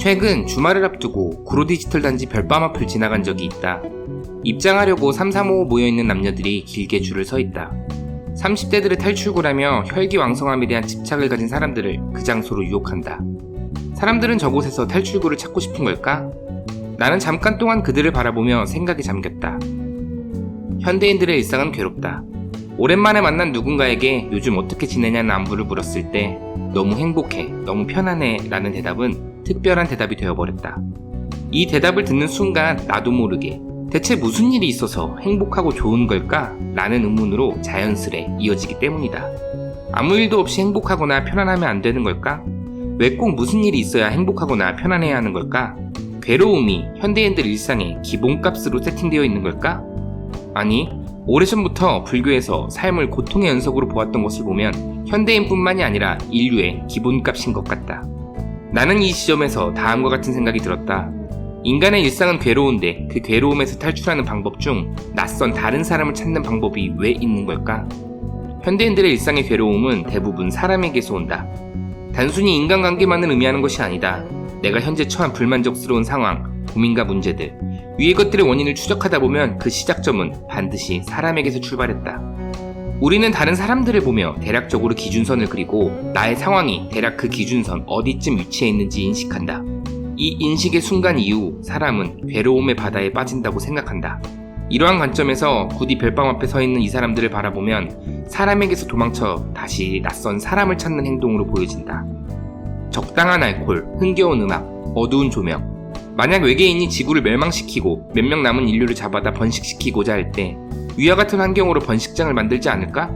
최근 주말을 앞두고 구로디지털 단지 별밤 앞을 지나간 적이 있다. 입장하려고 3-3-5 모여있는 남녀들이 길게 줄을 서 있다. 30대들의 탈출구라며 혈기왕성함에 대한 집착을 가진 사람들을 그 장소로 유혹한다. 사람들은 저곳에서 탈출구를 찾고 싶은 걸까? 나는 잠깐 동안 그들을 바라보며 생각에 잠겼다. 현대인들의 일상은 괴롭다. 오랜만에 만난 누군가에게 요즘 어떻게 지내냐는 안부를 물었을 때 너무 행복해, 너무 편안해 라는 대답은 특별한 대답이 되어버렸다. 이 대답을 듣는 순간 나도 모르게 대체 무슨 일이 있어서 행복하고 좋은 걸까? 라는 의문으로 자연스레 이어지기 때문이다. 아무 일도 없이 행복하거나 편안하면 안 되는 걸까? 왜 꼭 무슨 일이 있어야 행복하거나 편안해야 하는 걸까? 괴로움이 현대인들 일상의 기본값으로 세팅되어 있는 걸까? 아니, 오래전부터 불교에서 삶을 고통의 연속으로 보았던 것을 보면 현대인뿐만이 아니라 인류의 기본값인 것 같다. 나는 이 지점에서 다음과 같은 생각이 들었다. 인간의 일상은 괴로운데 그 괴로움에서 탈출하는 방법 중 낯선 다른 사람을 찾는 방법이 왜 있는 걸까? 현대인들의 일상의 괴로움은 대부분 사람에게서 온다. 단순히 인간관계만을 의미하는 것이 아니다. 내가 현재 처한 불만족스러운 상황, 고민과 문제들, 위의 것들의 원인을 추적하다 보면 그 시작점은 반드시 사람에게서 출발했다. 우리는 다른 사람들을 보며 대략적으로 기준선을 그리고 나의 상황이 대략 그 기준선 어디쯤 위치해 있는지 인식한다. 이 인식의 순간 이후 사람은 괴로움의 바다에 빠진다고 생각한다. 이러한 관점에서 부디 별밤 앞에 서 있는 이 사람들을 바라보면 사람에게서 도망쳐 다시 낯선 사람을 찾는 행동으로 보여진다. 적당한 알코올, 흥겨운 음악, 어두운 조명. 만약 외계인이 지구를 멸망시키고 몇 명 남은 인류를 잡아다 번식시키고자 할 때 위와 같은 환경으로 번식장을 만들지 않을까?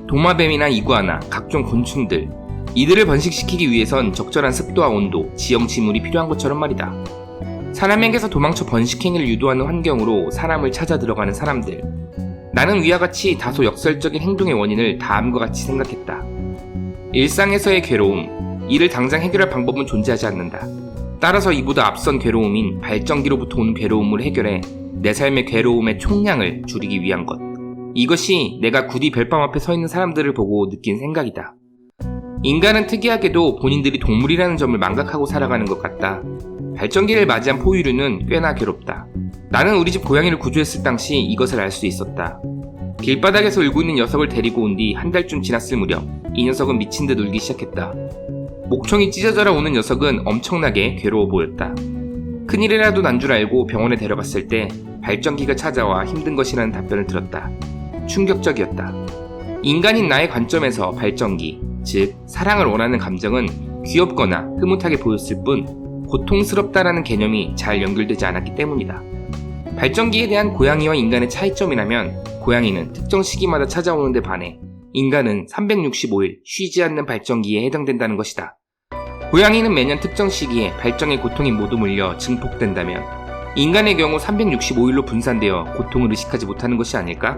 도마뱀이나 이구아나, 각종 곤충들, 이들을 번식시키기 위해선 적절한 습도와 온도, 지형 지물이 필요한 것처럼 말이다. 사람에게서 도망쳐 번식행위를 유도하는 환경으로 사람을 찾아 들어가는 사람들. 나는 위와 같이 다소 역설적인 행동의 원인을 다음과 같이 생각했다. 일상에서의 괴로움, 이를 당장 해결할 방법은 존재하지 않는다. 따라서 이보다 앞선 괴로움인 발전기로부터 오는 괴로움을 해결해 내 삶의 괴로움의 총량을 줄이기 위한 것. 이것이 내가 굳이 별밤 앞에 서 있는 사람들을 보고 느낀 생각이다. 인간은 특이하게도 본인들이 동물이라는 점을 망각하고 살아가는 것 같다. 발전기를 맞이한 포유류는 꽤나 괴롭다. 나는 우리 집 고양이를 구조했을 당시 이것을 알 수 있었다. 길바닥에서 울고 있는 녀석을 데리고 온 뒤 한 달쯤 지났을 무렵 이 녀석은 미친 듯 울기 시작했다. 목청이 찢어져라 오는 녀석은 엄청나게 괴로워 보였다. 큰일이라도 난 줄 알고 병원에 데려갔을 때 발전기가 찾아와 힘든 것이라는 답변을 들었다. 충격적이었다. 인간인 나의 관점에서 발전기, 즉 사랑을 원하는 감정은 귀엽거나 흐뭇하게 보였을 뿐 고통스럽다라는 개념이 잘 연결되지 않았기 때문이다. 발전기에 대한 고양이와 인간의 차이점이라면 고양이는 특정 시기마다 찾아오는 데 반해 인간은 365일 쉬지 않는 발전기에 해당된다는 것이다. 고양이는 매년 특정 시기에 발정의 고통이 모두 몰려 증폭된다면 인간의 경우 365일로 분산되어 고통을 의식하지 못하는 것이 아닐까?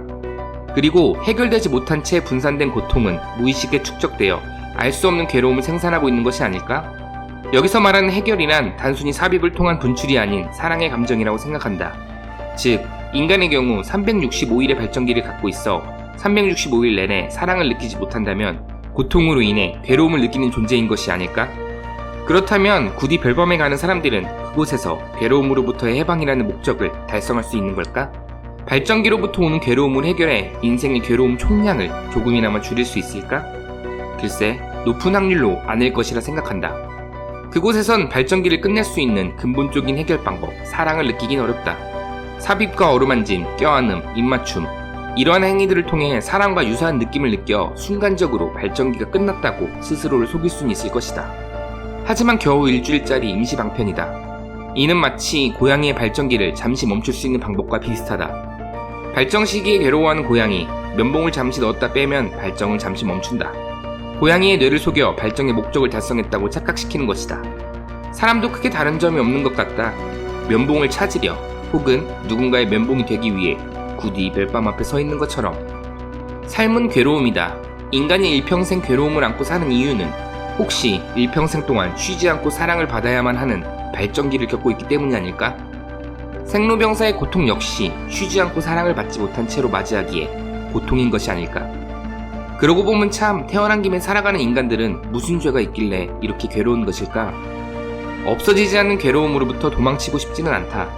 그리고 해결되지 못한 채 분산된 고통은 무의식에 축적되어 알 수 없는 괴로움을 생산하고 있는 것이 아닐까? 여기서 말하는 해결이란 단순히 삽입을 통한 분출이 아닌 사랑의 감정이라고 생각한다. 즉, 인간의 경우 365일의 발전기를 갖고 있어 365일 내내 사랑을 느끼지 못한다면 고통으로 인해 괴로움을 느끼는 존재인 것이 아닐까? 그렇다면 굳이 별밤에 가는 사람들은 그곳에서 괴로움으로부터의 해방이라는 목적을 달성할 수 있는 걸까? 발전기로부터 오는 괴로움을 해결해 인생의 괴로움 총량을 조금이나마 줄일 수 있을까? 글쎄, 높은 확률로 아닐 것이라 생각한다. 그곳에선 발전기를 끝낼 수 있는 근본적인 해결 방법, 사랑을 느끼긴 어렵다. 삽입과 어루만짐, 껴안음, 입맞춤, 이러한 행위들을 통해 사랑과 유사한 느낌을 느껴 순간적으로 발전기가 끝났다고 스스로를 속일 수는 있을 것이다. 하지만 겨우 일주일짜리 임시 방편이다. 이는 마치 고양이의 발전기를 잠시 멈출 수 있는 방법과 비슷하다. 발정 시기에 괴로워하는 고양이, 면봉을 잠시 넣었다 빼면 발정은 잠시 멈춘다. 고양이의 뇌를 속여 발정의 목적을 달성했다고 착각시키는 것이다. 사람도 크게 다른 점이 없는 것 같다. 면봉을 찾으려 혹은 누군가의 면봉이 되기 위해 굳이 별밤 앞에 서 있는 것처럼. 삶은 괴로움이다. 인간이 일평생 괴로움을 안고 사는 이유는 혹시 일평생 동안 쉬지 않고 사랑을 받아야만 하는 발전기를 겪고 있기 때문이 아닐까? 생로병사의 고통 역시 쉬지 않고 사랑을 받지 못한 채로 맞이하기에 고통인 것이 아닐까? 그러고 보면 참 태어난 김에 살아가는 인간들은 무슨 죄가 있길래 이렇게 괴로운 것일까? 없어지지 않는 괴로움으로부터 도망치고 싶지는 않다.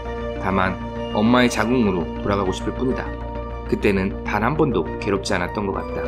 다만 엄마의 자궁으로 돌아가고 싶을 뿐이다. 그때는 단 한 번도 괴롭지 않았던 것 같다.